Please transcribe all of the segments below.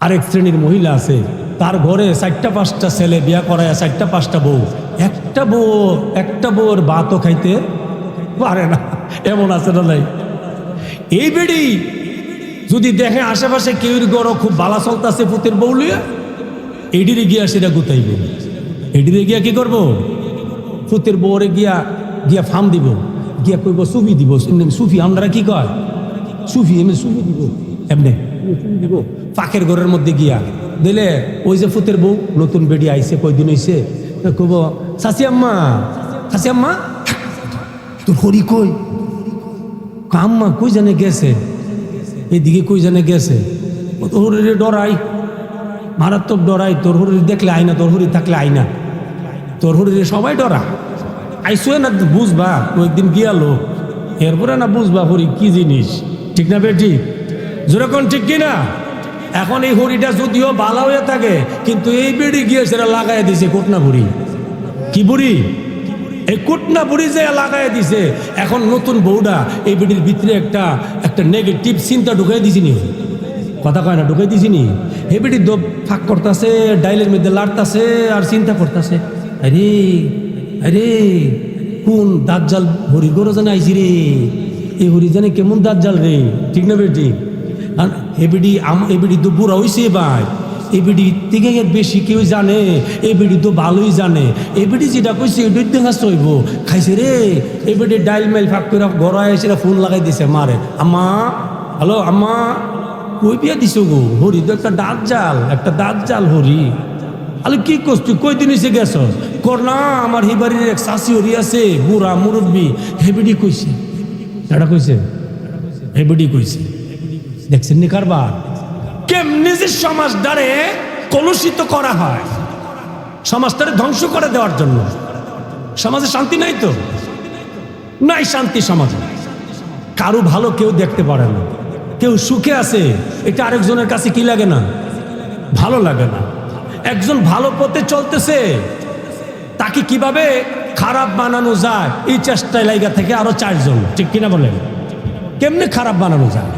আরেক শ্রেণীর মহিলা আছে, তার ঘরে 4টা-5টা ছেলে বিয়া করায়, 4টা-5টা বউ, একটা বউর ভাতও খাইতে পারে না। এমন আছে না নাই? এই বেড়ি যদি দেখে আশেপাশে কেউর গড় খুব ভালো চলতেছে পুতের বউ লিয়া, এডিরে গিয়া সেটা গুতাইব। এডিরে গিয়া কি করব? পুতের বউরে গিয়া ফার্ম দিব, গিয়া কইব সুফি দিব। সুফি আমরা কি কয়? সুফি সুফি দিব, এমনি দিব পাকের ঘরের মধ্যে গিয়া দিলে। ওই যে ফুতের বউ নতুন বেডি আইছে, কয়দিন হইছে, কব চাচি আম্মা, চাচি আম্মা তোর হরি কই? আম্মা কই জানে গেছে, এদিকে কই জানে গেছে। তোর হরিরে ডরাই, মারাত্মক ডরাই। তোর হরি দেখলে আইনা, তোর হরি থাকলে আইনা, তোর হরিরে সবাই ডরা। আইসো না বুঝবা, কয়েকদিন গিয়ালো এরপরে না বুঝবা হরি কি জিনিস। ঠিক না বেটি? যেরকম ঠিক কিনা? এখন এই হরিটা যদিও বালা হয়ে থাকে, কিন্তু এই বেড়ি গিয়ে সেটা লাগাই দিছে কোটনা বুড়ি। কি বুড়ি? এই কোটনা বুড়ি যে লাগাই দিছে। এখন নতুন বউটা এই বেডির ভিতরে একটা নেগেটিভ চিন্তা ঢুকাই দিছিনি। কথা কয় না, ঢুকাই দিছিনি। এই বেডি দোপ ফাঁক করতেছে, ডাইলের মধ্যে লাড়তাছে আর চিন্তা করতেছে, আরে আরে কোন দাজ্জাল হরি গরো জানে আইছি রে, এই হরি জানে কেমন দাজ্জাল রে। ঠিক না বেটি? আর এবিডি তো বুড়া হইছে ভাই, এবিডি থেকে বেশি কেউ জানে, এবিডি তো ভালোই জানে। এবিডি যেটা কইছে এটাই দেখা চইব খাইছে রে। এবিডি ডাইল মাইল ফাঁক করে গড়ায় এসে ফোন লাগাই দিছে মারে, আম্মা হ্যালো আম্মা কই বিয়া দিছ গো? হরি তো একটা দাজ্জাল হরি। আরে কি করছ তুই? কই দিন এসে গেছ? কর না, আমার হিবাড়ির এক শাশি হরি আছে, বুড়া মুরব্বী। হেবিডি কইছে, এটা কইছে, হেবিডি কইছে। দেখছেন নি কারবার কেমনি যে সমাজটারে কলুষিত করা হয়, সমাজটারে ধ্বংস করে দেওয়ার জন্য। সমাজে শান্তি নাই তো, নাই শান্তি সমাজে। কারো ভালো কেউ দেখতে পারে না, কেউ সুখে আছে, এটা আরেকজনের কাছে কি লাগে না? ভালো লাগে না। একজন ভালো পথে চলতেছে, তাকে কিভাবে খারাপ বানানো যায় এই চেষ্টায় লাইগা থেকে আরো 4জন। ঠিক কিনা বলেন? কেমনে খারাপ বানানো যায়?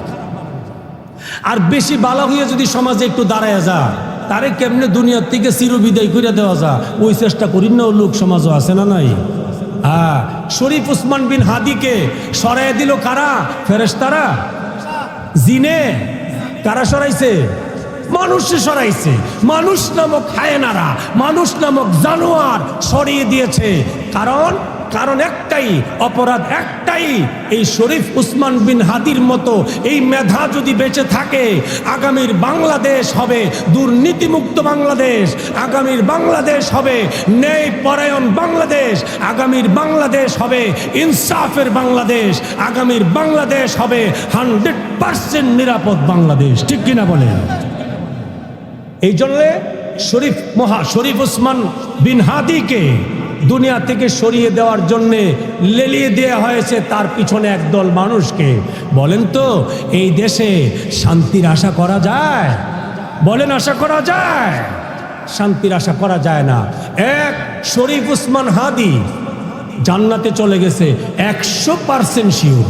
আর বেশি বালা হইয়া যদি সমাজে একটু দাঁড়ায় যায়, তারে কেমনে দুনিয়ার থেকে চিরবিদায় করে দেওয়া যায়, ওই চেষ্টা করি না। লোক সমাজও আছে না নাই? শরীফ উসমান বিন হাদিকে সরাই দিল কারা? ফেরেশতারা, জিনে। কারা সরাইছে? মানুষে সরাইছে। মানুষ নামক হায়েনারা, মানুষ নামক জানোয়ার সরিয়ে দিয়েছে। কারণ একটাই, অপরাধ একটাই। এই শরীফ উসমান বিন হাদির মতো এই মেধা যদি বেঁচে থাকে, আগামীর বাংলাদেশ হবে দুর্নীতিমুক্ত বাংলাদেশ, আগামীর বাংলাদেশ হবে ন্যায় পরায়ণ বাংলাদেশ, আগামীর বাংলাদেশ হবে ইনসাফের বাংলাদেশ, আগামীর বাংলাদেশ হবে 100% নিরাপদ বাংলাদেশ। ঠিক কিনা বলেন? এই জন্যে শরীফ উসমান বিন হাদিকে দুনিয়া থেকে সরিয়ে দেওয়ার জন্যে লেলিয়ে দেওয়া হয়েছে তার পিছনে একদল মানুষকে। বলেন তো এই দেশে শান্তির আশা করা যায়? বলেন আশা করা যায়? শান্তির আশা করা যায় না। এক শরীফ উসমান হাদি জান্নাতে চলে গেছে 100% শিওর।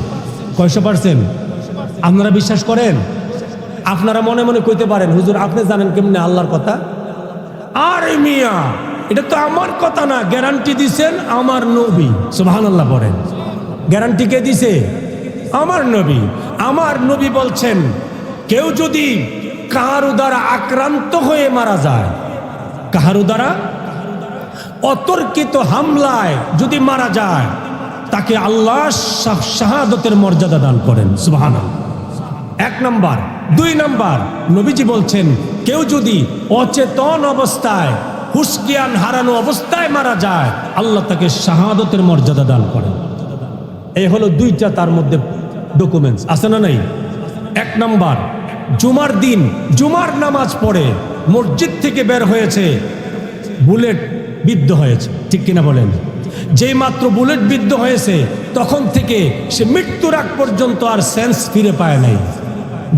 কয়শো পার্সেন্ট? আপনারা বিশ্বাস করেন? আপনারা মনে মনে কইতে পারেন, হুজুর আপনি জানেন কেমনে আল্লাহর কথা? আরে মিয়া, এটা তো আমার কথা না, গ্যারান্টি দিছেন আমার নবী। সুবহানাল্লাহ পড়েন। গ্যারান্টি কে দিছে? আমার নবী। আমার নবী বলছেন, কেউ যদি কাহারু দ্বারা আক্রান্ত হয়ে মারা যায়, কাহারু দ্বারা অতর্কিত হামলায় যদি মারা যায়, তাকে আল্লাহ শাহাদতের মর্যাদা দান করেন। সুবহানাল্লাহ। 1 নাম্বার। 2 নাম্বার, নবীজি বলছেন, কেউ যদি অচেতন অবস্থায়, হুশজ্ঞান হারানো অবস্থায় মারা যায়, আল্লাহ তাকে শাহাদতের মর্যাদা দান করেন। এই হলো 2টা তার মধ্যে ডকুমেন্টস, আছে না নাই? 1 নাম্বার, জুমার দিন জুমার নামাজ পড়ে মসজিদ থেকে বের হয়েছে, বুলেট বিদ্ধ হয়েছে। ঠিক কিনা বলেন? যেই মাত্র বুলেট বিদ্ধ হয়েছে, তখন থেকে সে মৃত্যুর আগ পর্যন্ত আর সেন্স ফিরে পায় নাই,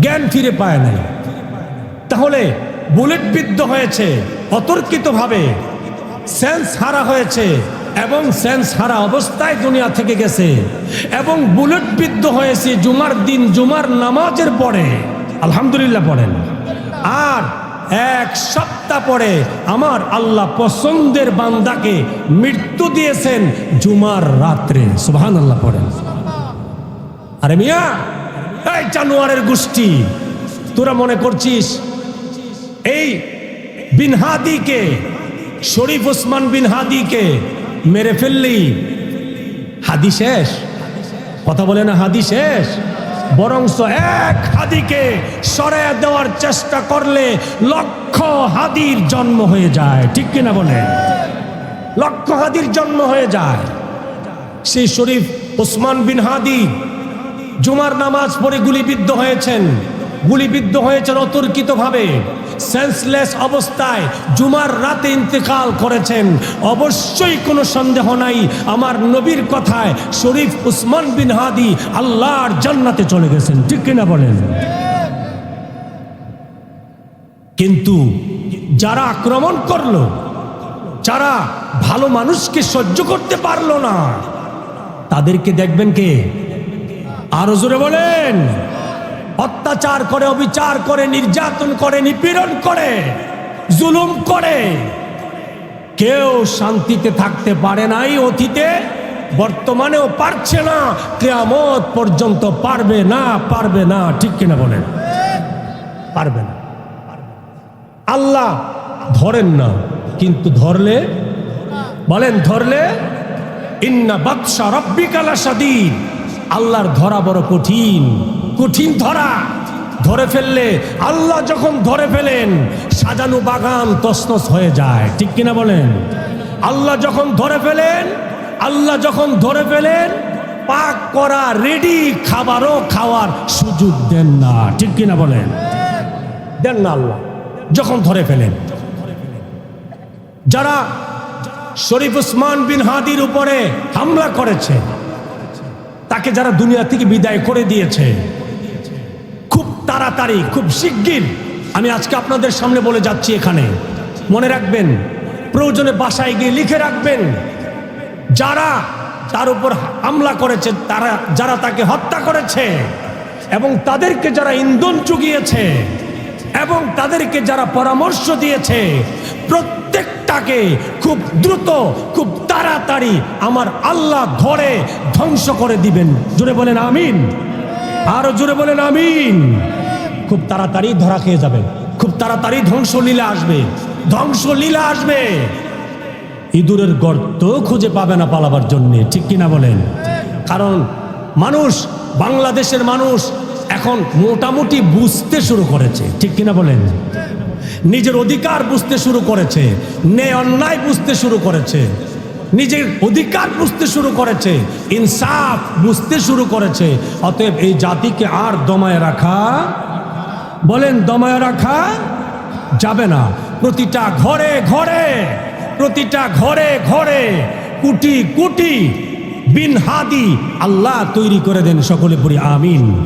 জ্ঞান ফিরে পায় নাই। তাহলে বুলেট বিদ্ধ হয়েছে অতর্কিতভাবে, সেন্স হারা হয়েছে এবং সেন্স হারা অবস্থায় দুনিয়া থেকে গেছে, এবং বুলেট বিদ্ধ হয়েছে জুমার দিন জুমার নামাজের পরে। আলহামদুলিল্লাহ পড়েন। আর এক সপ্তাহ পরে আমার আল্লাহ পছন্দের বান্দাকে মৃত্যু দিয়েছেন জুমার রাত্রে। সুবহানাল্লাহ পড়েন। আরে মিয়া, এই জানোয়ারের গোষ্ঠী, তোরা মনে করছিস এই বিন হাদিকে, শরীফ ওসমান বিন হাদিকে মেরে ফেললি হাদি শেষ? কথা বলে না হাদি শেষ? বরংস এক হাদিকে সরাইয়া দেওয়ার চেষ্টা করলে লক্ষ হাদির জন্ম হয়ে যায়। ঠিক কিনা বলে? লক্ষ হাদির জন্ম হয়ে যায়। সেই শরীফ ওসমান বিন হাদি জুমার নামাজ পড়ে গুলিবিদ্ধ হয়েছেন। গুলিবিদ্ধ হয়েছেন অতর্কিতভাবে, সেন্সলেস অবস্থায় জুমার রাতে ইন্তেকাল করেছেন। অবশ্যই কোনো সন্দেহ নাই, আমার নবীর কথায় শরীফ উসমান বিন হাদি আল্লাহর জান্নাতে চলে গেছেন। ঠিক কিনা বলেন? কিন্তু যারা আক্রমণ করলো, যারা ভালো মানুষকে সহ্য করতে পারলো না, তাদেরকে দেখবেন কে? আরো জোরে বলেন। অত্যাচার করে, অবিচার করে, নির্যাতন করে, নিপীড়ন করে, জুলুম করে। কেউ শান্তিতে থাকতে পারে নাই অতীতে, বর্তমানেও পারছে না, কিয়ামত পর্যন্ত পারবে না, পারবে না। ঠিক কিনা বলেন? পারবে না। আল্লাহ ধরেন না, কিন্তু ধরলে, বলেন ধরলে, ইন্না বাতশা রাব্বিকা লাশাদীদ, আল্লাহর ধরা বড় কঠিন। কঠিন ধরা। ধরে ফেললে, আল্লাহ যখন ধরে ফেলেন সাজানো বাগান তছনছ হয়ে যায়। ঠিক কিনা বলেন? আল্লাহ যখন ধরে ফেলেন, আল্লাহ যখন ধরে ফেলেন পাক করা রেডি খাবারও খাওয়ার সুযোগ দেন না। ঠিক কিনা বলেন? দেন না আল্লাহ যখন ধরে ফেলেন। যারা শরীফ উসমান বিন হাদির উপরে হামলা করেছে, তাকে যারা দুনিয়া থেকে বিদায় করে দিয়েছে, খুব তাড়াতাড়ি, খুব শিগগির আমি আজকে আপনাদের সামনে বলে যাচ্ছি। এখানে মনে রাখবেন, প্রয়োজনে বাসায় গিয়ে লিখে রাখবেন, যারা তার উপর হামলা করেছে, তারা যারা তাকে হত্যা করেছে, এবং তাদেরকে যারা ইন্ধন জুগিয়েছে, এবং তাদেরকে যারা পরামর্শ দিয়েছে, প্রত্যেকটাকে খুব দ্রুত, খুব তাড়াতাড়ি আমার আল্লাহ ধরে ধ্বংস করে দিবেন। জোরে বলেন আমিন। আরো জোরে বলেন আমিন। খুব তাড়াতাড়ি ধরা খেয়ে যাবে, খুব তাড়াতাড়ি ধ্বংসলীলা আসবে, ধ্বংসলীলা আসবে। ইঁদুরের গর্ত খুঁজে পাবে না পালাবার জন্যে। ঠিক কিনা বলেন? কারণ মানুষ, বাংলাদেশের মানুষ এখন মোটামুটি বুঝতে শুরু করেছে। ঠিক কিনা বলেন? নিজের অধিকার বুঝতে শুরু করেছে, ন্যায় অন্যায় বুঝতে শুরু করেছে, নিজের অধিকার বুঝতে শুরু করেছে, ইনসাফ বুঝতে শুরু করেছে। অতএব এই জাতিকে আর দমায় রাখা, বলেন দমায় রাখা যাবে না। প্রতিটা ঘরে ঘরে, প্রতিটা ঘরে ঘরে কোটি কোটি বিন হাদি আল্লাহ তৈরি করে দেন। সকলে পড়ি আমিন।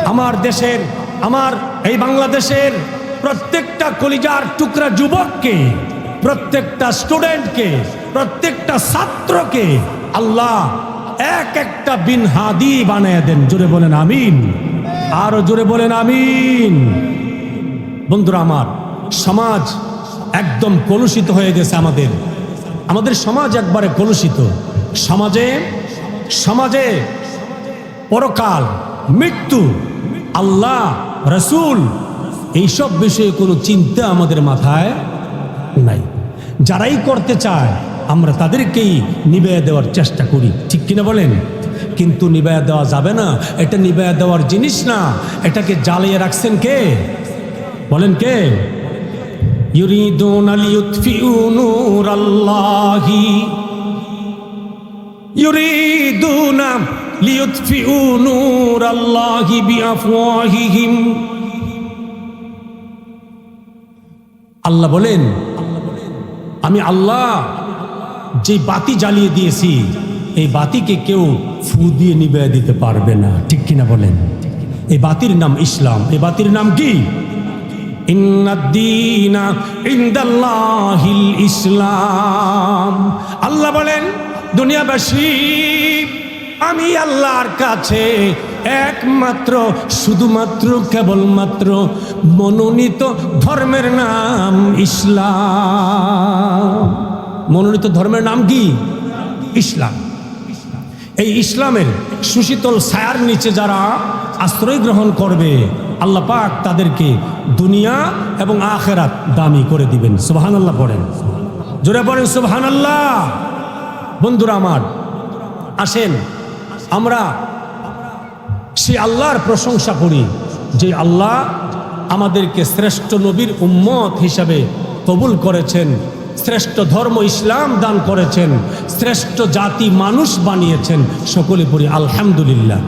আমার দেশের, আমার এই বাংলাদেশের প্রত্যেকটা কলিজার টুকরা যুবককে, প্রত্যেকটা স্টুডেন্টকে, প্রত্যেকটা ছাত্রকে আল্লাহ এক একটা বিন হাদি বানিয়ে দেন। জোরে বলেন আমিন। আরো জোরে বলেন আমিন। বন্ধুরা আমার, সমাজ একদম কলুষিত হয়ে গেছে। আমাদের সমাজ একবারে কলুষিত। সমাজে পরকাল, মৃত্যু, আল্লাহ, রসুল, এইসব বিষয়ে কোনো চিন্তা আমাদের মাথায় নাই। যারাই করতে চায় আমরা তাদেরকেই নিভাইয়া দেওয়ার চেষ্টা করি। ঠিক কিনা বলেন? কিন্তু নিভাইয়া দেওয়া যাবে না। এটা নিভাইয়া দেওয়ার জিনিস না। এটাকে জ্বালিয়ে রাখছেন কে? বলেন কে? ইউরিদুনা লিইউতফিউ নূরাল্লাহি, ইউরিদুনা লিইউতফিউ নূরাল্লাহি বিআফওয়াহিহিম। আল্লাহ বলেন, আমি আল্লাহ যে বাতি জ্বালিয়ে দিয়েছি, এই বাতিকে কেউ ফু দিয়ে নিভিয়ে দিতে পারবে না। ঠিক কিনা বলেন? এই বাতির নাম ইসলাম। এই বাতির নাম কি? ইন্নাদ-দীনা ইনদাল্লাহিল ইসলাম। আল্লাহ বলেন, দুনিয়াবাসী আমি আল্লাহর কাছে একমাত্র শুধুমাত্র কেবলমাত্র মনোনীত ধর্মের নাম ইসলাম। মনোনীত ধর্মের নাম কি? ইসলাম। এই ইসলামের সুশীতল ছায়ার নিচে যারা আশ্রয় গ্রহণ করবে আল্লাহ পাক তাদেরকে দুনিয়া এবং আখিরাত দামি করে দিবেন। সুবহানাল্লাহ পড়েন, জোরে পড়েন সুবহানাল্লাহ। বন্ধুরা আমার, আসেন আমরা সে আল্লাহর প্রশংসা করি যে আল্লাহ আমাদেরকে শ্রেষ্ঠ নবীর উম্মত হিসাবে কবুল করেছেন, শ্রেষ্ঠ ধর্ম ইসলাম দান করেছেন, শ্রেষ্ঠ জাতি মানুষ বানিয়েছেন। সকলে পড়ি আলহামদুলিল্লাহ,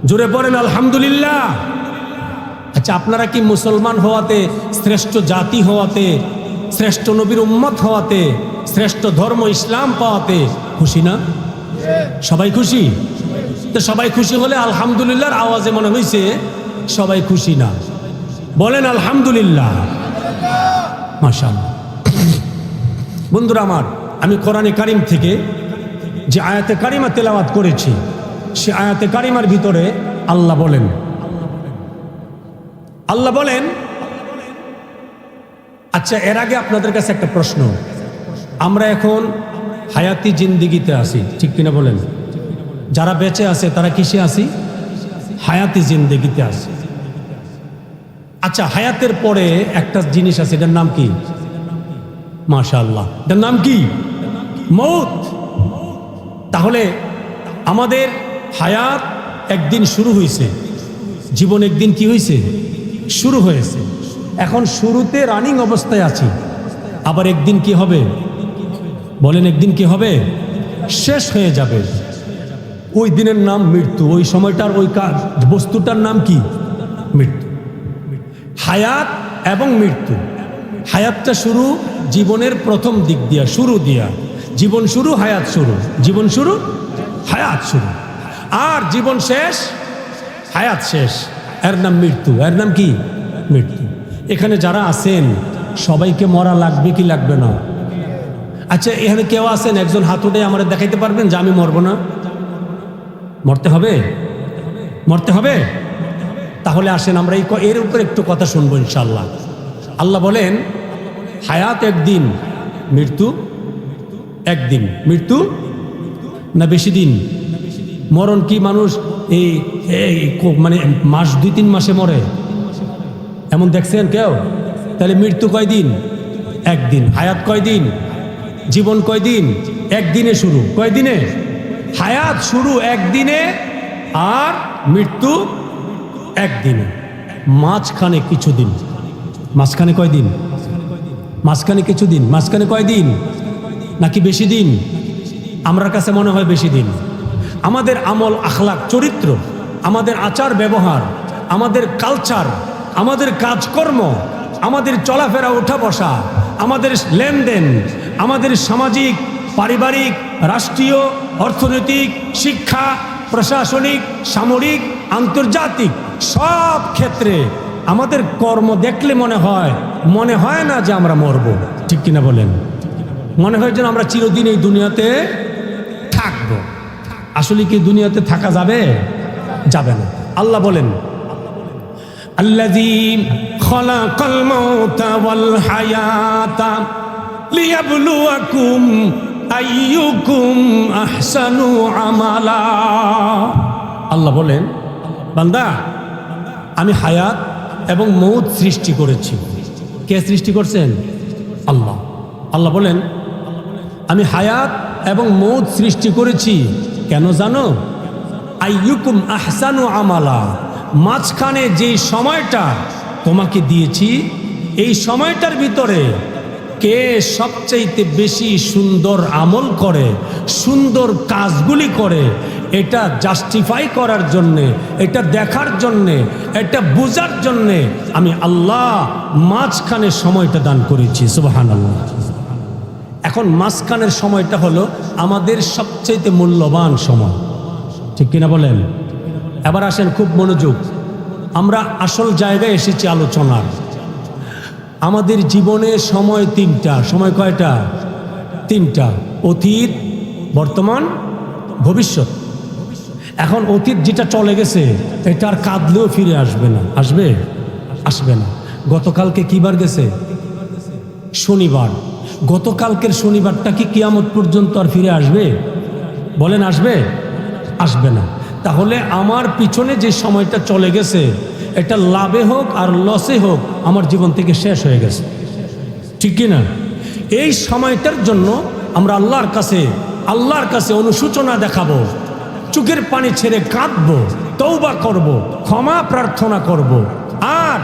জোরে পড়েন আলহামদুলিল্লাহ। আচ্ছা, আপনারা কি মুসলমান হওয়াতে, শ্রেষ্ঠ জাতি হওয়াতে, শ্রেষ্ঠ নবীর উম্মত হওয়াতে, শ্রেষ্ঠ ধর্ম ইসলাম পাওয়াতে খুশি না? সবাই খুশি? তো সবাই খুশি হলে আলহামদুলিল্লাহর আওয়াজে মনে হয়েছে সবাই খুশি না। বলেন আলহামদুলিল্লাহ, মাশাআল্লাহ। বন্ধুরা আমার, আমি কোরআনে কারিম থেকে যে আয়াতে কারিমা তেলাওয়াত করেছি সে আয়াতে কারিমার ভিতরে আল্লাহ বলেন, আচ্ছা এর আগে আপনাদের কাছে একটা প্রশ্ন, আমরা এখন হায়াতি জিন্দিগিতে আছি, ঠিক কিনা বলেন? যারা বেঁচে আছে তারা কিসে আছি? হায়াতি জিন্দিগিতে আছে। আচ্ছা, হায়াতের পরে একটা জিনিস আছে, এটার নাম কি? মাশাআল্লাহ, এটার নাম কি? মৌত। তাহলে আমাদের হায়াত একদিন শুরু হয়েছে, জীবন একদিন কি হয়েছে? শুরু হয়েছে। এখন শুরুতে রানিং অবস্থায় আছি, আবার একদিন কি হবে? বলেন একদিন কি হবে? শেষ হয়ে যাবে। ওই দিনের নাম মৃত্যু। ওই সময়টার ওই বস্তুটার নাম কি? মৃত্যু। হায়াত এবং মৃত্যু। হায়াতটা শুরু জীবনের প্রথম দিক দিয়া, শুরু দিয়া। জীবন শুরু, হায়াত শুরু। জীবন শুরু, হায়াত শুরু। আর জীবন শেষ, হায়াত শেষ। এর নাম মৃত্যু। এর নাম কি? মৃত্যু। এখানে যারা আছেন সবাইকে মরা লাগবে কি লাগবে না? আচ্ছা, এখানে কেউ আছেন একজন হাত উঠে আমার দেখাইতে পারবেন যে আমি মরবো না? মরতে হবে? মরতে হবে? তাহলে আসেন আমরা এর উপর একটু কথা শুনবো ইনশাআল্লাহ। আল্লাহ বলেন হায়াত একদিন, মৃত্যু একদিন। মৃত্যু না বেশি দিন? মরণ কি মানুষ এই মানে মাস 2-3 মাসে মরে এমন দেখছেন কেউ? তাহলে মৃত্যু কয়দিন? একদিন। হায়াত কয়দিন? জীবন কয়দিন? একদিনে শুরু। কয়দিনে? হায়াত শুরু একদিনে আর মৃত্যু একদিনে। মাঝখানে কিছুদিন। মাঝখানে কয়দিন? মাঝখানে কিছুদিন। মাঝখানে কয়দিন? নাকি বেশি দিন? আমার কাছে মনে হয় বেশি দিন। আমাদের আমল আখলাক, চরিত্র, আমাদের আচার ব্যবহার, আমাদের কালচার, আমাদের কাজকর্ম, আমাদের চলাফেরা, ওঠা বসা, আমাদের লেনদেন, আমাদের সামাজিক, পারিবারিক, রাষ্ট্রীয়, অর্থনৈতিক, শিক্ষা, প্রশাসনিক, সামরিক, আন্তর্জাতিক সব ক্ষেত্রে আমাদের কর্ম দেখলে মনে হয় না যে আমরা মরব, ঠিক কিনা বলেন? মনে হয় যেন আমরা চিরদিন এই দুনিয়াতে থাকবো। আসলে কি দুনিয়াতে থাকা যাবে? যাবে না। আল্লাহ বলেন আল্লাযী খালাকাল মাউতা ওয়াল হায়াতা লিয়াবলুয়াকুম আইয়ুকুম আহসানু আমালা। আল্লাহ বলেন, বান্দা আমি হায়াত এবং মৌত সৃষ্টি করেছি। কে সৃষ্টি করছেন? আল্লাহ। আল্লাহ বলেন আমি হায়াত এবং মৌত সৃষ্টি করেছি কেন জানো? আইয়ুকুম আহসানু আমালা। মাঝখানে যে সময়টা তোমাকে দিয়েছি এই সময়টার ভিতরে কে সবচাইতে বেশি সুন্দর আমল করে, সুন্দর কাজগুলি করে, এটা জাস্টিফাই করার জন্যে, এটা দেখার জন্যে, এটা বোঝার জন্যে আমি আল্লাহ মাঝখানে সময়টা দান করেছি। সুবহানাল্লাহ। এখন মাঝখানের সময়টা হলো আমাদের সবচাইতে মূল্যবান সময়, ঠিক কিনা বলেন? এবার আসেন খুব মনোযোগ, আমরা আসল জায়গায় এসেছি আলোচনার। আমাদের জীবনে সময় 3টা। সময় কয়টা? 3টা। অতীত, বর্তমান, ভবিষ্যৎ। এখন অতীত যেটা চলে গেছে এটা আর কাঁদলেও ফিরে আসবে না। আসবে? আসবে না। গতকালকে কি বার গেছে? শনিবার। গতকালকের শনিবারটা কি কিয়ামত পর্যন্ত আর ফিরে আসবে? বলেন আসবে? আসবে না। তাহলে আমার পিছনে যে সময়টা চলে গেছে এটা লাভে হোক আর লসে হোক আমার জীবন থেকে শেষ হয়ে গেছে, ঠিক কি না? এই সময়টার জন্য আমরা আল্লাহর কাছে অনুশোচনা দেখাবো, চোখের পানি ছেড়ে কাঁদবো, তওবা করব, ক্ষমা প্রার্থনা করব। আর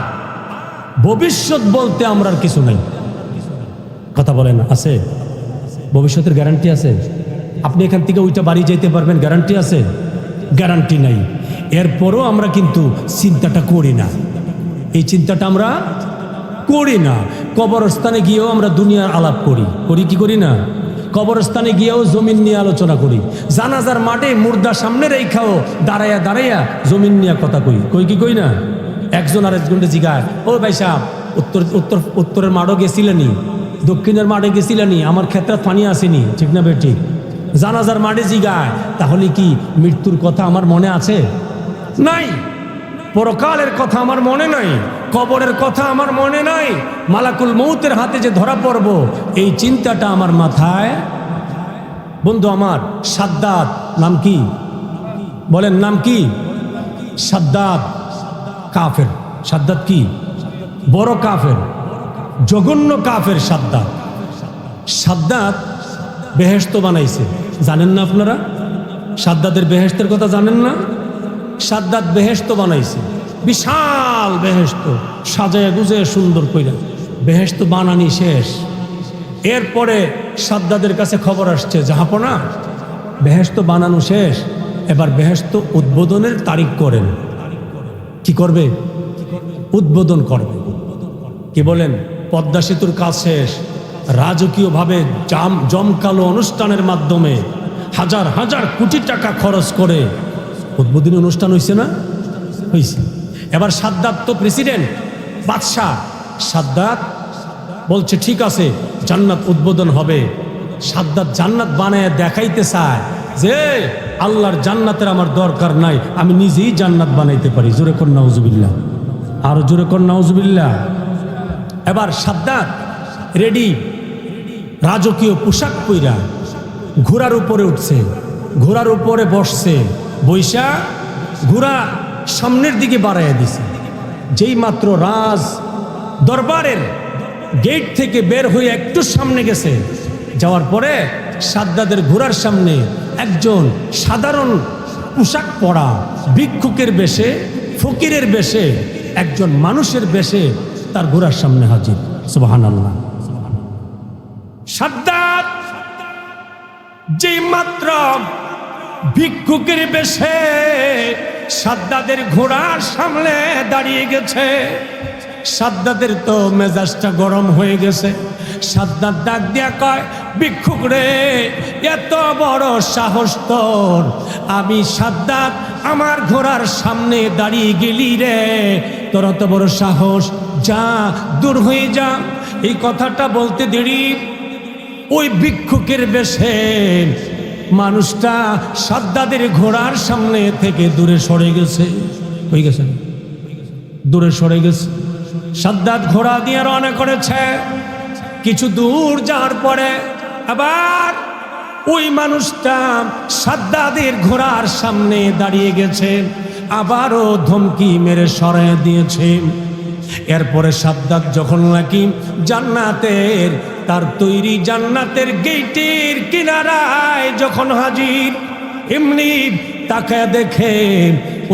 ভবিষ্যৎ বলতে আমরা আর কিছু নাই। কথা বলেন, আছে? ভবিষ্যতের গ্যারান্টি আছে? আপনি এখান থেকে ওইটা বাড়ি যেতে পারবেন, গ্যারান্টি আছে? গ্যারান্টি নাই। এরপরও আমরা কিন্তু চিন্তাটা করি না। এই চিন্তাটা আমরা করি না। কবরস্থানে গিয়েও আমরা দুনিয়ার আলাপ করি কি করি না? কবরস্থানে গিয়েও জমিন নিয়ে আলোচনা করি। জানাজার মাঠে মুর্দা সামনে রেখাও দাঁড়াইয়া জমিন নিয়ে কথা কই না? একজন আর একজনকে জিগায়, ও ভাই সাহেব, উত্তরের মাঠও গেছিলেনি, দক্ষিণের মাঠে গেছিলেনি, আমার ক্ষেত্রে পানি আসেনি, ঠিক না বেটি? জানাজার মাঠে জিগায়, তাহলে কি মৃত্যুর কথা আমার মনে আছে? নাই। পরকালের কথা আমার মনে নাই, কবরের কথা আমার মনে নাই, মালাকুল মৌতের হাতে যে ধরা পড়ব এই চিন্তাটা আমার মাথায়। বন্ধু আমার সাদ্দাত নাম কি? বলেন নাম কি? সাদ্দাত কাফের। সাদ্দাত কি? বড় কাফের, জঘন্য কাফের সাদ্দাত। সাদ্দাত বেহেশত বানাইছে, জানেন না আপনারা? সাদ্দাতের বেহেশতের কথা জানেন না? সাদ্দাত বেহেশত বানাইছে, বিশাল বেহেশত, সাজায় গুজে সুন্দর কইরা বেহেশত বানানি শেষ। এরপরে সাদ্দাতের কাছে খবর আসছে, জাহাপনা বেহেশত বানানো শেষ, এবার বেহেশত উদ্বোধনের তারিখ করেন। কি করবে? উদ্বোধন করবে। কি বলেন? পদ্মা সেতুর কাজ শেষ, রাজকীয়ভাবে জমকালো অনুষ্ঠানের মাধ্যমে হাজার হাজার কোটি টাকা খরচ করে উদ্বোধনী অনুষ্ঠান হয়েছে না? হয়েছে। এবার সাদ্দাত তো প্রেসিডেন্ট, বাদশাহ। সাদ্দাত বলছে ঠিক আছে, জান্নাত উদ্বোধন হবে। সাদ্দাত জান্নাত বানায় দেখাইতে চায় যে আল্লাহর জান্নাতের আমার দরকার নাই, আমি নিজেই জান্নাত বানাইতে পারি। জোরে কর নাউজুবিল্লাহ, আরো জোরে কর নাউজুবিল্লাহ। এবার সাদ্দাত রেডি, রাজকীয় পোশাক পইরা ঘোড়ার উপরে উঠছে, ঘোড়ার উপরে বসছে, বৈশা ঘোড়া সামনের দিকে বাড়াইয়া দিছে। যেই মাত্র রাজ দরবারের গেট থেকে বের হয়ে একটু সামনে গেছে, যাওয়ার পরে সাদ্দাতের ঘোড়ার সামনে একজন সাধারণ পোশাক পরা ভিক্ষুকের বেশে, ফকিরের বেশে, একজন মানুষের বেশে তার ঘোড়ার সামনে হাজির। সুবহানাল্লাহ। সাদ্দাত যেই মাত্র ভিক্ষুকের বেশে সাদ্দাতের ঘোড়ার সামনে দাঁড়িয়ে গেছে, সাদ্দাতের তো মেজাজটা গরম হয়ে গেছে। সাদ্দাত ডাক দিয়া কয়, ভিক্ষুক রে, এত বড় সাহস তোর, আমি সাদ্দাত আমার ঘোড়ার সামনে দাঁড়িয়ে গেলি রে, তোর এত বড় সাহস, যা দূর হয়ে যা। এই কথাটা বলতে দেরি ওই ভিক্ষুকের বেশে মানুষটা সাদ্দাতের ঘোড়ার সামনে থেকে দূরে সরে গেছে। হয়ে গেছে, দূরে সরে গেছে। সাদ্দাত ঘোড়া দিয়ে রওনা করেছে। কিছু দূর যাওয়ার পরে আবার ওই মানুষটা সাদ্দাতের ঘোড়ার সামনে দাঁড়িয়ে গেছে, আবারও ধমকি মেরে সরাইয়া দিয়েছে। এরপরে সাদ্দাত যখন নাকি জান্নাতের, তার তৈরি জান্নাতের গেটের কিনারায় যখন হাজির, এমনি তাকায় দেখে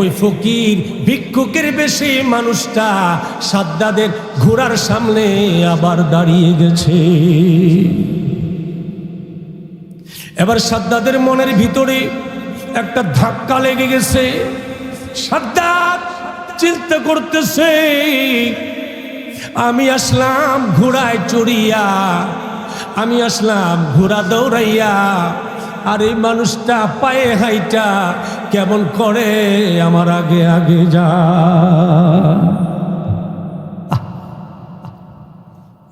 ওই ফকির ভিক্ষুকের বেশি মানুষটা সাদ্দাতের ঘোড়ার সামনে আবার দাঁড়িয়ে গেছে। এবার সাদ্দাতের মনের ভিতরে একটা ধাক্কা লেগে গেছে। সাদ্দাত চিন্তা করতেছে, আমি আসলাম ঘোড়ায় চড়িয়া, আমি আসলাম ঘোড়া দৌড়াইয়া, আর এই মানুষটা পায়ে হাইটা কেমন করে আমার আগে আগে যা।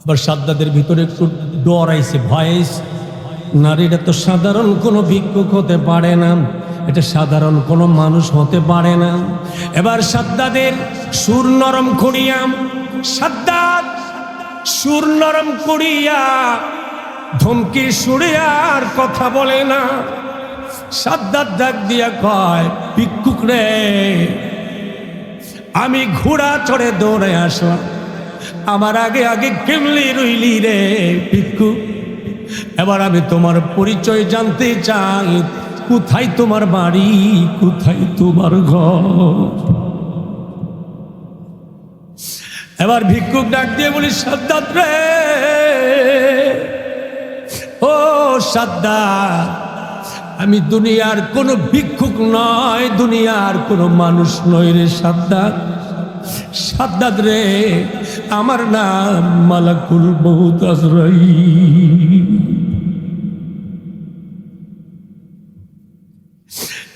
এবার সাদ্দাতের ভিতরে একটু ডর আইছে, ভয় আইছে। নারীরা তো সাধারণ কোনো ভিক্ষুক হতে পারে না, এটা সাধারণ কোনো মানুষ হতে পারে না। এবার সাদ্দাদের সুর নরম করিয়া, সাদ্দাদ সুর নরম করিয়া ধমকি সুরে আর কথা বলে না। সাদ্দাদ ডাক দিয়া কয়, ভিক্ষুক রে, আমি ঘোড়া চড়ে দৌড়ে আসলাম, আমার আগে আগে কেমলি রইলি রে ভিক্ষুক। এবার আমি তোমার পরিচয় জানতে চাই, কোথায় তোমার বাড়ি, কোথায় তোমার ঘর? এবার ভিক্ষুক ডাক দিয়ে বলি, সাদ্দাত রে, ও সাদ্দাত, আমি দুনিয়ার কোনো ভিক্ষুক নয়, দুনিয়ার কোনো মানুষ নয় রে সাদ্দাত। সাদ্দাত রে, আমার নাম মালাকুল মউত আজরাইল।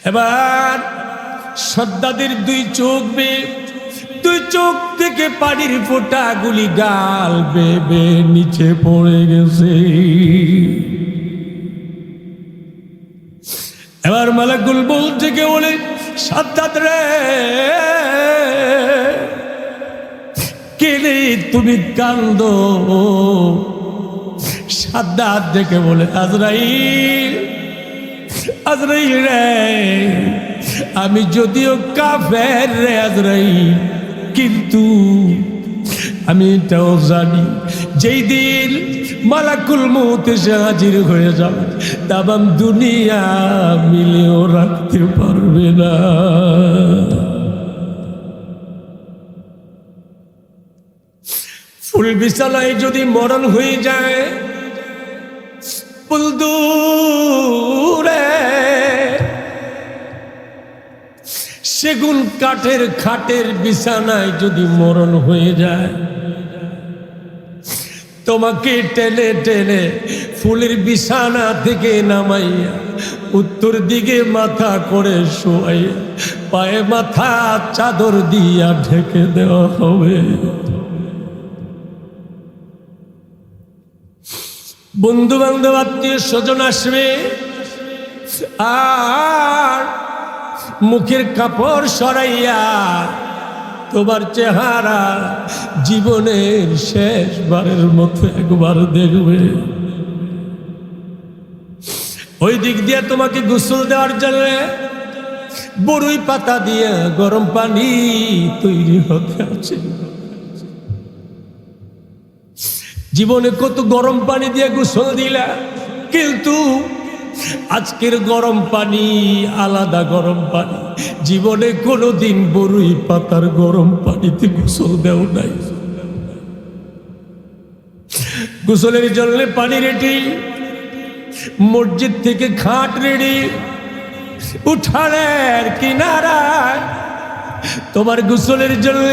এবার সাদ্দাতের দুই চোখ থেকে পানির ফোঁটাগুলি গাল বেবে নিচে পড়ে গেছে। এবার মালাকুল মউত থেকে বলে, সাদ্দাত রে, কেলে তুমি কান্দো? সাদ্দাত দেখে বলে, আজরাইল, আজরাইল রে, আমি যদিও কাফের রে আজরাইল, কিন্তু আমি এটাও জানি, যেই দিন মালাকুল মউত এসে হাজির হয়ে যাবে, তামাম দুনিয়া মিলেও রাখতে পারবে না। ফুল বিছানায় যদি মরণ হয়ে যায়, ফুল দূরে সেগুন কাঠের খাটের বিছানায় যদি মরণ হয়ে যায়, তোমাকে টেনে টেনে ফুলের বিছানা থেকে নামাইয়া উত্তর দিকে মাথা করে শোয়াইয়া পায়ে মাথা চাদর দিয়া ঢেকে দেওয়া হবে। বন্ধু বান্ধব আত্মীয় স্বজন আসবে, আর মুখের কাপড় সরাইয়া তোমার চেহারা জীবনের শেষবারের মতো একবার দেখবে। ওই দিক দিয়ে তোমাকে গোসল দেওয়ার জন্য বড়ই পাতা দিয়ে গরম পানি তৈরি হতে আছে। জীবনে কত গরম পানি দিয়ে গোসল দিলা, কিন্তু আজকের গরম পানি আলাদা গরম পানি। জীবনে কোনোদিন বড়ই পাতার গরম পানিতে গোসল দেও নাই। গোসলের জন্য পানি রেডি, মসজিদ থেকে খাট রেডি, উঠানের কিনারায় তোমার গোসলের জন্য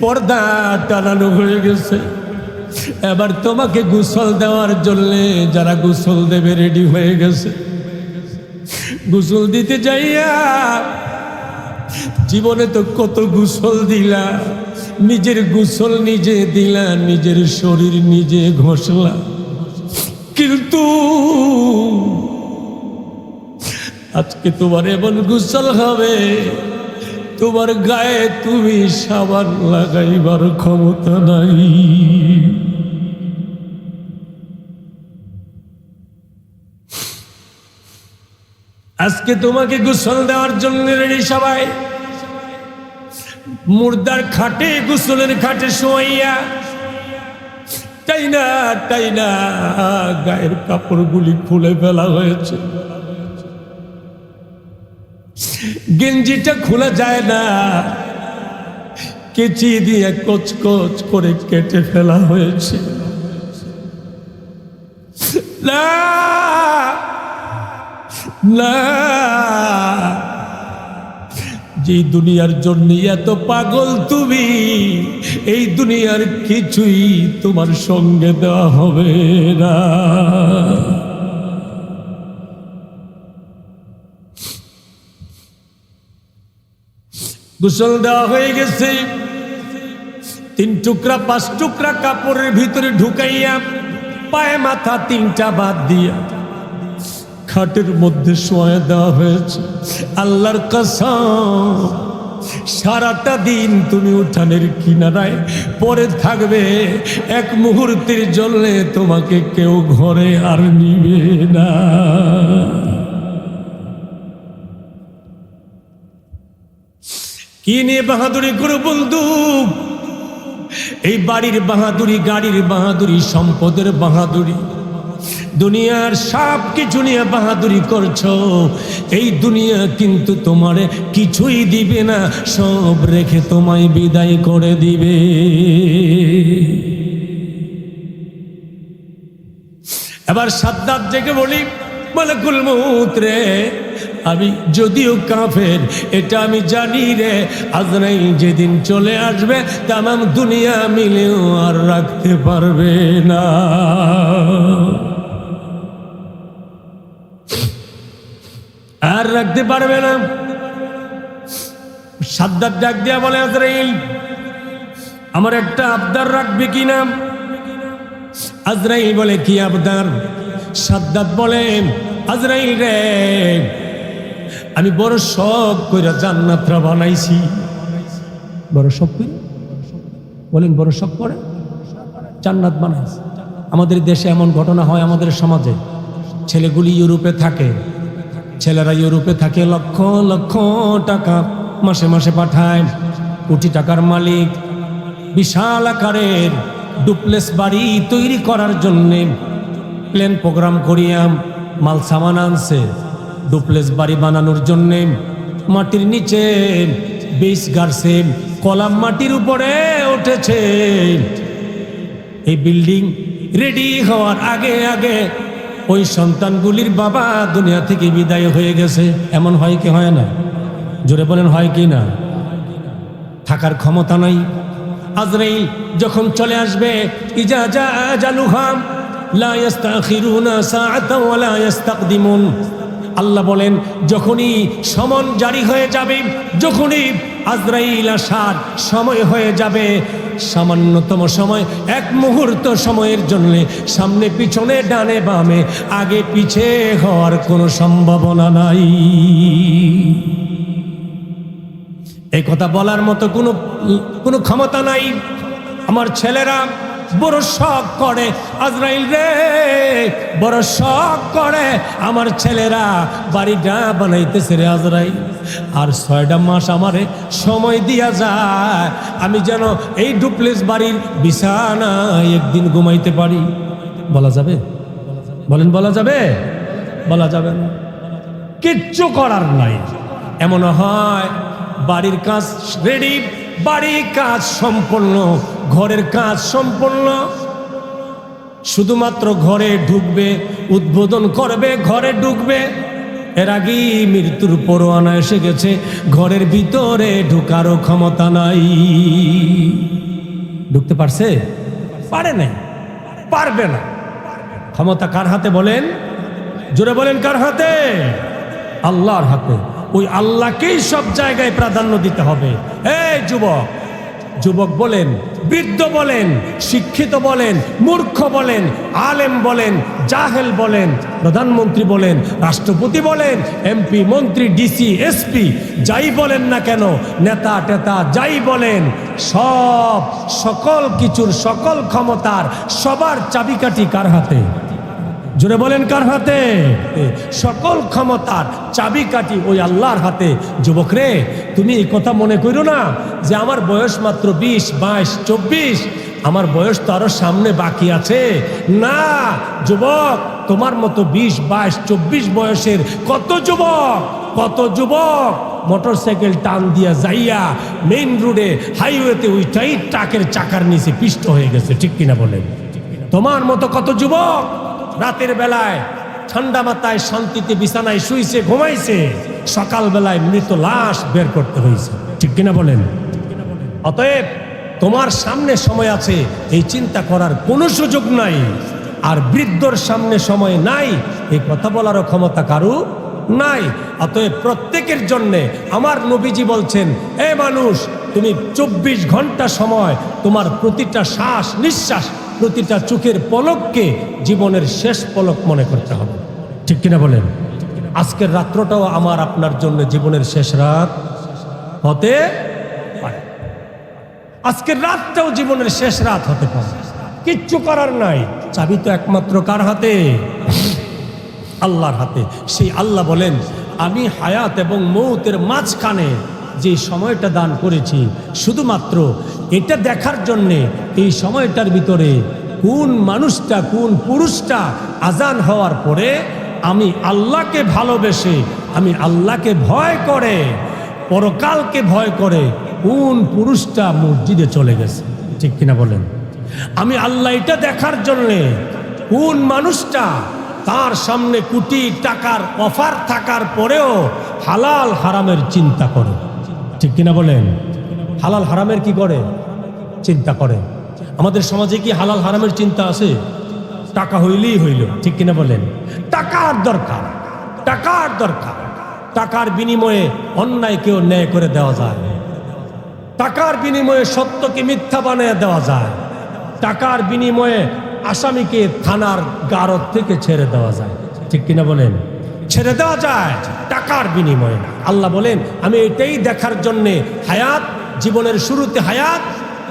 পর্দা টানানো হয়ে গেছে। এবার তোমাকে গোসল দেওয়ার জন্য যারা গোসল দেবে রেডি হয়ে গেছে। গোসল দিতে যাইয়া জীবনে তো কত গোসল দিলা, নিজের গোসল নিজে দিলা, নিজের শরীর নিজে ঘষলা, কিন্তু আজকে তোমার এমন গোসল হবে, তোমার গায়ে তুমি সাবান লাগাইবার ক্ষমতা নাই। আজকে তোমাকে গোসল দেওয়ার জন্য রেডি সবাই। মুর্দার খাটে, গোসলের খাটে শোয়াইয়া তাই না গায়ের কাপড়গুলি খুলে ফেলা হয়েছে। গেঞ্জিটা খোলা যায় না, কেচি দিয়ে কচকচ করে কেটে ফেলা হয়েছে। না না, যে দুনিয়ার জন্য এত পাগল তুমি, এই দুনিয়ার কিছুই তোমার সঙ্গে দেওয়া হবে না। গোসল দেওয়া হয়ে গেছে, 3 টুকরা 5 টুকরা কাপড়ের ভিতরে ঢুকাইয়া পায়ে মাথা 3টা বাদ দিয়া খাটের মধ্যে শোয়া দেওয়া হয়েছে। আল্লাহর কসম, সারাটা দিন তুমি উঠানের কিনারায় পড়ে থাকবে, এক মুহূর্তের জন্য তোমাকে কেউ ঘরে আর নিবে না। কি নিয়ে বাহাদুরি করো বন্ধু? এই বাড়ির বাহাদুরি, গাড়ির বাহাদুরি, সম্পদের বাহাদুরি, দুনিয়ার সব কিছু নিয়ে বাহাদুরি করছো। এই দুনিয়া কিন্তু তোমারে কিছুই দিবে না, সব রেখে তোমায় বিদায় করে দিবে। এবার সাদ্দাত জেগে বলি, মালাকুল মউত রে, আমি যদিও কাফের এটা আমি জানি রে, আজরাইল যেদিন চলে আসবে তামাম দুনিয়া মিলেও আর রাখতে পারবে না। আর রাখতে পারবে না। সাদ্দাত ডাক দিয়া বলে, আজরাইল আমার একটা আবদার রাখবে কিনা? আজরাইল বলে, কি আবদার? সাদ্দাত বলে, আজরাইল রে, আমি বড় শখ কইরা জান্নাতটা বানাইছি। বড় শখ কই বলেন, বড় শখ করে জান্নাত বানাইছি। আমাদের দেশে এমন ঘটনা হয়, আমাদের সমাজে ছেলেগুলি ইউরোপে থাকে, ছেলেরা ইউরোপে থাকে, লক্ষ লক্ষ টাকা মাসে মাসে পাঠায়, কোটি টাকার মালিক, বিশাল আকারের ডুপ্লেক্স বাড়ি তৈরি করার জন্যে প্ল্যান প্রোগ্রাম করিয়া মাল সামান আনছে। ডুপ্লেক্স বাড়ি বানানোর জন্যে মাটির নিচে বেস গাড়ছে, কলাম মাটির উপরে উঠেছে। এই বিল্ডিং রেডি হওয়ার আগে আগে ওই সন্তানগুলির বাবা দুনিয়া থেকে বিদায় হয়ে গেছে। এমন হয় কি হয় না? জোরে বলেন, হয় কি না? থাকার ক্ষমতা নাই। আজরাইল যখন চলে আসবে, ইজা জা আজালুহাম লা ইস্তাখিরুনা সাআতাও ওয়া লা ইস্তাকদিমুন। আল্লাহ বলেন, যখনই সমন জারি হয়ে যাবে, যখনই আজরাইল আসার সময় হয়ে যাবে, সামান্যতম সময়, এক মুহূর্ত সময়ের জন্য সামনে পিছনে ডানে বামে আগে পিছে হওয়ার কোনো সম্ভাবনা নাই। এই কথা বলার মতো কোনো ক্ষমতা নাই। আমার ছেলেরা বড় শখ করে, আজরাইল রে, বড় শখ করে আমার ছেলেরা বাড়িটা বানাইতেছে রে আজরাইল। আর 6টা মাস আমারে সময় দিয়া যায়, আমি যেন এই ডুপ্লেক্স বাড়ির বিছানায় একদিন ঘুমাইতে পারি। বলা যাবে? বলেন, বলা যাবে? বলা যাবে না। কিচ্ছু করার নাই। এমন হয় বাড়ির কাজ রেডি, বাড়ির কাজ সম্পন্ন, ঘরের কাজ সম্পন্ন, শুধুমাত্র ঘরে ঢুকবে, উদ্বোধন করবে, ঘরে ঢুকবে, এর আগেই মৃত্যুর পরোয়ানা এসে গেছে, ঘরের ভিতরে ঢুকারও ক্ষমতা নাই। ঢুকতে পারছে? পারে নাই, পারবে না। ক্ষমতা কার হাতে বলেন? জোরে বলেন, কার হাতে? আল্লাহর হাতে। ওই আল্লাহকেই সব জায়গায় প্রাধান্য দিতে হবে। এই যুবক, যুবক বলেন, বৃদ্ধ বলেন, শিক্ষিত বলেন, মূর্খ বলেন, আলেম বলেন, জাহেল বলেন, প্রধানমন্ত্রী বলেন, রাষ্ট্রপতি বলেন, এমপি, মন্ত্রী, ডিসি, এসপি, যাই বলেন না কেন, নেতা টেতা যাই বলেন, সকল কিছুর, সকল ক্ষমতার, সবার চাবিকাঠি কার হাতে? জোরে বলেন, কার হাতে? সকল ক্ষমতার চাবিকাঠি ওই আল্লাহর হাতে। যুবক রে, তুমি এই কথা মনে করো না যে আমার বয়স মাত্র 20, 22, 24, আমার বয়স তো আরো সামনে বাকি আছে। না যুবক, তোমার মতো 20, 22, 24 বয়সের কত যুবক মোটরসাইকেল টান দিয়া যাইয়া মেইন রোডে, হাইওয়েতে ওইটাই ট্রাকের চাকার নিচে পিষ্ট হয়ে গেছে। ঠিক কিনা বলেন? তোমার মতো কত যুবক রাতের বেলায় ঠান্ডা মাথায় শান্তিতে বিছানায় শুইছে, ঘুমাইছে, সকাল বেলায় মৃত লাশ বের করতে হয়েছে। ঠিক কিনা বলেন? অতএব তোমার সামনে সময় আছে, এই চিন্তা করার কোনো সুযোগ নাই। আর বৃদ্ধর সামনে সময় নাই, এই কথা বলারও ক্ষমতা কারো নাই। অতএব প্রত্যেকের জন্যে আমার নবীজি বলছেন, এ মানুষ, তুমি 24 ঘন্টা সময় তোমার প্রতিটা শ্বাস নিঃশ্বাস, প্রতিটা চোখের পলককে জীবনের শেষ পলক মনে করতে হবে। ঠিক কিনা বলেন? আজকের রাত্রটাও আমার আপনার জন্য জীবনের শেষ রাত হতে পারে। আজকের রাতটাও জীবনের শেষ রাত হতে পারে। কিচ্ছু করার নাই, চাবি তো একমাত্র কার হাতে? আল্লাহর হাতে। সেই আল্লাহ বলেন, আমি হায়াত এবং মৌতের মাঝখানে যে সময়টা দান করেছি শুধুমাত্র এটা দেখার জন্যে, এই সময়টার ভিতরে কোন মানুষটা, কোন পুরুষটা আজান হওয়ার পরে আমি আল্লাহকে ভালোবেসে, আমি আল্লাহকে ভয় করে, পরকালকে ভয় করে কোন পুরুষটা মসজিদে চলে গেছে। ঠিক কিনা বলেন? আমি আল্লাহ এটা দেখার জন্যে কোন মানুষটা তার সামনে কোটি টাকার অফার থাকার পরেও হালাল হারামের চিন্তা করে। ঠিক কিনা বলেন? হালাল হারামের কি করে? চিন্তা করে। আমাদের সমাজে কি হালাল হারামের চিন্তা আছে? টাকা হইলেই হইল। ঠিক কিনা বলেন? টাকার দরকার, টাকার দরকার। টাকার বিনিময়ে অন্যায়কেও ন্যায় করে দেওয়া যায়, টাকার বিনিময়ে সত্যকে মিথ্যা বানিয়ে দেওয়া যায়, টাকার বিনিময়ে আসামিকে থানার গারদ থেকে ছেড়ে দেওয়া যায়। ঠিক কিনা বলেন? ছেড়ে দেওয়া যায় টাকার বিনিময়ে। আল্লাহ বলেন, আমি এটাই দেখার জন্যে হায়াত, জীবনের শুরুতে হায়াত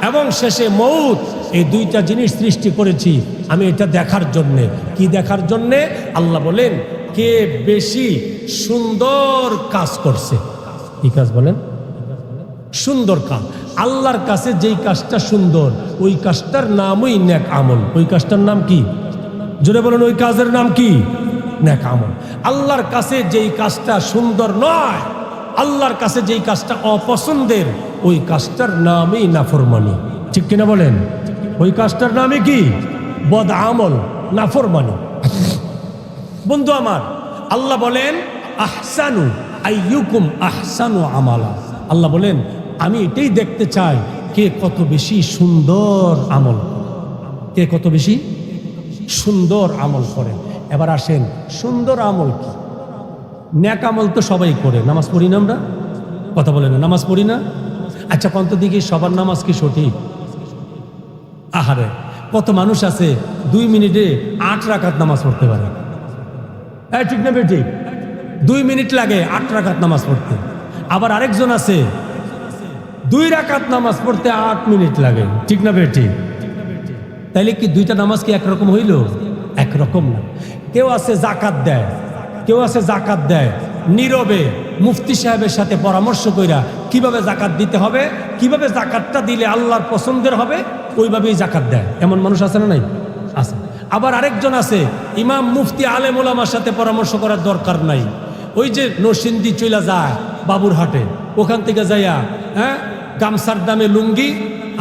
এবং শেষে মৌত, এই দুইটা জিনিস সৃষ্টি করেছি আমি এটা দেখার জন্যে। কি দেখার জন্যে? আল্লাহ বলেন, কে বেশি সুন্দর কাজ করছে। কি কাজ বলেন? সুন্দর কাজ। আল্লাহর কাছে যেই কাজটা সুন্দর, ওই কাজটার নামই নেক আমল। ওই কাজটার নাম কি? জোরে বলেন, ওই কাজের নাম কি? নেক আমল। আল্লাহর কাছে যেই কাজটা সুন্দর নয়, আল্লাহর কাছে যেই কাজটা অপছন্দের, ওই কাজটার নামই নাফরমানি। ঠিক কিনা বলেন? ওই কাজটার নামই কি? বদ আমল, নাফরমানি। বন্ধু আমার, আল্লাহ বলেন, আহসানু আইয়ুকুম আহসানু আমালা। আল্লাহ বলেন, আমি এটাই দেখতে চাই কে কত বেশি সুন্দর আমল, কে কত বেশি সুন্দর আমল করে। এবার আসেন, সুন্দর আমল কি? নেক আমল তো সবাই করে। নামাজ পড়ি না আমরা? কথা বলে না, নামাজ পড়ি না? আচ্ছা, কত দিকে সবার নামাজ কি সঠিক? আহারে, কত মানুষ আছে 2 মিনিটে 8 রাকাত নামাজ পড়তে পারে। ঠিক না বেঠিক? 2 মিনিট লাগে 8 রাকাত নামাজ পড়তে। আবার আরেকজন আছে 2 রাকাত নামাজ পড়তে 8 মিনিট লাগে। ঠিক না বেঠিক? তাইলে কি দুইটা নামাজ কি একরকম হইল? একরকম না। কেউ আছে জাকাত দেয়, কেউ আছে জাকাত দেয় নীরবে, মুফতি সাহেবের সাথে পরামর্শ কইরা কিভাবে জাকাত দিতে হবে, কিভাবে জাকাতটা দিলে আল্লাহর পছন্দের হবে, ওইভাবেই জাকাত দেয়। এমন মানুষ আছে না নাই? আছে। আবার আরেকজন আছে ইমাম মুফতি আলেম ওলামার সাথে পরামর্শ করার দরকার নাই, ওই যে নরসিংদী চইলা যায় বাবুরহাটে, ওখান থেকে যাইয়া গামছার দামে লুঙ্গি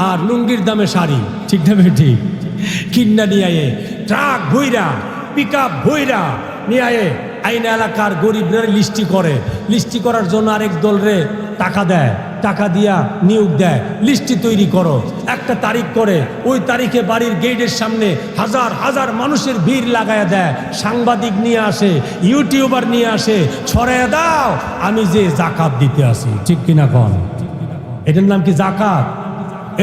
আর লুঙ্গির দামে শাড়ি, ঠিক না ঠিক, কিন্না নিয়ে আয়ে ট্রাক ভইরা, পিক আপ ভইরা নিয়ে আয়ে আইন এলাকার গরিবরা লিস্টি করে। লিস্টি করার জন্য আরেক দলরে টাকা দেয়, টাকা দিয়া নিয়োগ দেয়, লিস্টি তৈরি করো। একটা তারিখ করে, ওই তারিখে বাড়ির গেটের সামনে হাজার হাজার মানুষের ভিড় লাগায়া দেয়। সাংবাদিক নিয়ে আসে, ইউটিউবার নিয়ে আসে, ছড়াইয়া দাও আমি যে জাকাত দিতে আসি। ঠিক কিনা কন? এটার নাম কি জাকাত?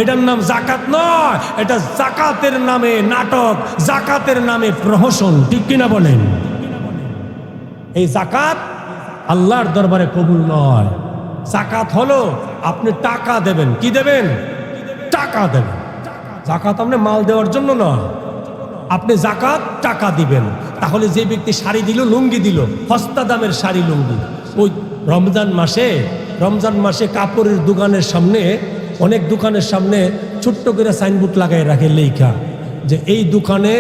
এটার নাম জাকাত নয়, এটা জাকাতের নামে নাটক, জাকাতের নামে প্রহসন। ঠিক কিনা বলেন? এই জাকাত আল্লাহর দরবারে কবুল নয়। জাকাত হলো আপনি টাকা দেবেন। কি দেবেন? টাকা দেবেন। জাকাত আপনি মাল দেওয়ার জন্য নয়, আপনি জাকাত টাকা দিবেন। তাহলে যে ব্যক্তি শাড়ি দিল, লুঙ্গি দিল, সস্তা দামের শাড়ি লুঙ্গি, ওই রমজান মাসে কাপড়ের দোকানের সামনে, অনেক দোকানের সামনে ছোট্ট করে সাইনবোর্ড লাগাই রাখে লেখা যে এই দোকানে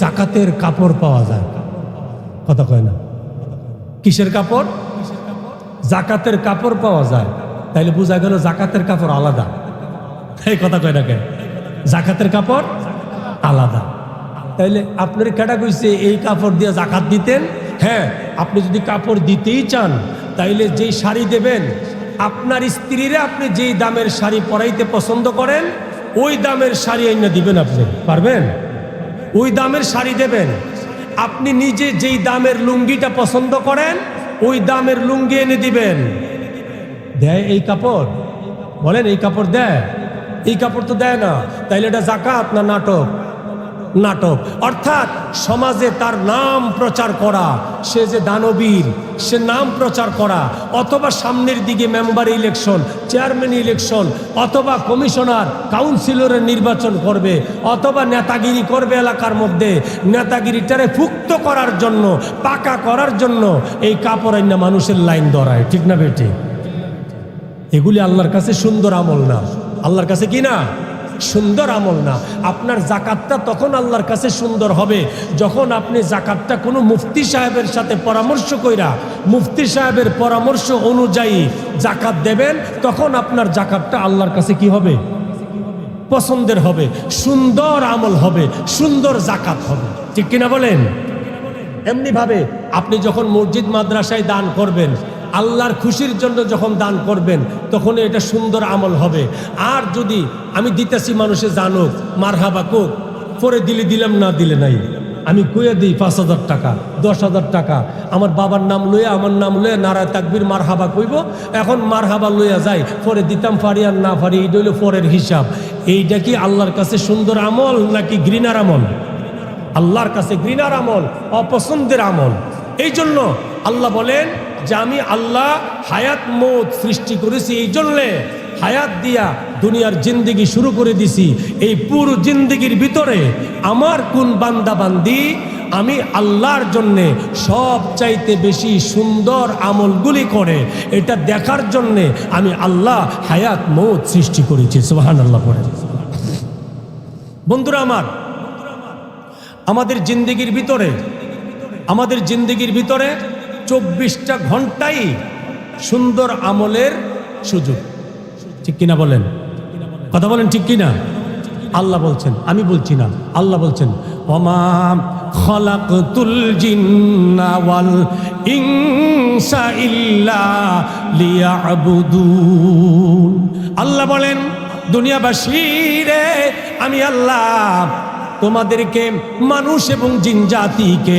জাকাতের কাপড় পাওয়া যায়। কথা কয় না? কিসের কাপড়? জাকাতের কাপড় পাওয়া যায়। তাইলে বোঝা গেল জাকাতের কাপড় আলাদা। এই কথা কয় না কেন? জাকাতের কাপড় আলাদা। তাইলে আপনার কেটা কইছে এই কাপড় দিয়ে জাকাত দিতেন? হ্যাঁ, আপনি যদি কাপড় দিতেই চান তাইলে যেই শাড়ি দেবেন, আপনার স্ত্রীরে আপনি যেই দামের শাড়ি পরাইতে পছন্দ করেন, ওই দামের শাড়ি এনে দিবেন। আপনি পারবেন? ওই দামের শাড়ি দেবেন। আপনি নিজে যেই দামের লুঙ্গিটা পছন্দ করেন, ওই দামের লুঙ্গি এনে দিবেন। দেয় এই কাপড়? বলেন, এই কাপড় দেয়? এই কাপড় তো দেয় না। তাইলে এটা জাকাত না নাটক? নাটক। অর্থাৎ সমাজে তার নাম প্রচার করা, সে যে দানবীর, সে নাম প্রচার করা, অথবা সামনের দিকে মেম্বার ইলেকশন, চেয়ারম্যান ইলেকশন, অথবা কমিশনার কাউন্সিলরের নির্বাচন করবে, অথবা নেতাগিরি করবে এলাকার মধ্যে, নেতাগিরিটারে ফুক্ত করার জন্য, পাকা করার জন্য এই কাপড় আইনা মানুষের লাইন ধরায়। ঠিক না বেটি? এগুলি আল্লাহর কাছে সুন্দর আমল না। আল্লাহর কাছে কি না? সুন্দর আমল না। আপনার জাকাতটা তখন আল্লাহর কাছে সুন্দর হবে যখন আপনি জাকাতটা কোনো মুফতি সাহেবের সাথে পরামর্শ কইরা, মুফতি সাহেবের পরামর্শ অনুযায়ী জাকাত দেবেন, তখন আপনার জাকাতটা আল্লাহর কাছে কি হবে? পছন্দের হবে, সুন্দর আমল হবে, সুন্দর জাকাত হবে। ঠিক কিনা বলেন? এমনিভাবে আপনি যখন মসজিদ মাদ্রাসায় দান করবেন, আল্লাহর খুশির জন্য যখন দান করবেন, তখন এটা সুন্দর আমল হবে। আর যদি আমি দিতেছি মানুষে জানুক, মারহাবা কোক, পরে দিলে দিলাম, না দিলে নাই, আমি কইয়া দিই 5,000 টাকা, 10,000 টাকা, আমার বাবার নাম লইয়া, আমার নাম লইয়া নারায় তাকবীর মারহাবা কইব, এখন মারহাবা লইয়া যাই, পরে দিতাম পারি আর না পারি, এইটা হইল পরের হিসাব। এইটা কি আল্লাহর কাছে সুন্দর আমল নাকি ঘৃণার আমল? আল্লাহর কাছে ঘৃণার আমল, অপছন্দের আমল। এই জন্য আল্লাহ বলেন যে আমি আল্লাহ হায়াত মৌত সৃষ্টি করেছি, এই জন্যে হায়াত দিয়া দুনিয়ার জিন্দেগি শুরু করে দিছি। এই পুরো জিন্দেগির ভিতরে আমার কোন বান্দা বান্দি আমি আল্লাহর জন্যে সব চাইতে বেশি সুন্দর আমলগুলি করে, এটা দেখার জন্যে আমি আল্লাহ হায়াত মৌত সৃষ্টি করেছি। সুবহানাল্লাহ পড়েন। বন্ধুরা আমার, আমাদের জিন্দেগির ভিতরে 24টা ঘন্টাই সুন্দর আমলের সুযোগ। ঠিক কিনা বলেন? কথা বলেন, ঠিক কিনা? আল্লাহ বলছেন, আমি বলছি না, আল্লাহ বলছেন ওমা খালাকতুল জিন্না ওয়াল ইনসা ইল্লা লিয়াবুদুন। আল্লাহ বলেন দুনিয়াবাসী রে, আমি আল্লাহ তোমাদেরকে মানুষ এবং জিন জাতিকে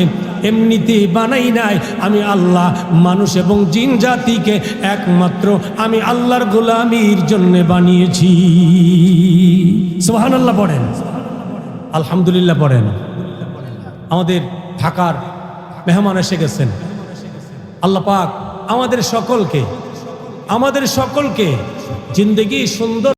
এমনিতে বানাই নাই। আমি আল্লাহ মানুষ এবং জিন জাতিকে একমাত্র আমি আল্লাহর গোলামির জন্য বানিয়েছি। সুবহানাল্লাহ পড়েন, আলহামদুলিল্লাহ পড়েন। আমাদের ঢাকার মেহমান এসে গেছেন। আল্লাহ পাক আমাদের সকলকে জিন্দেগি সুন্দর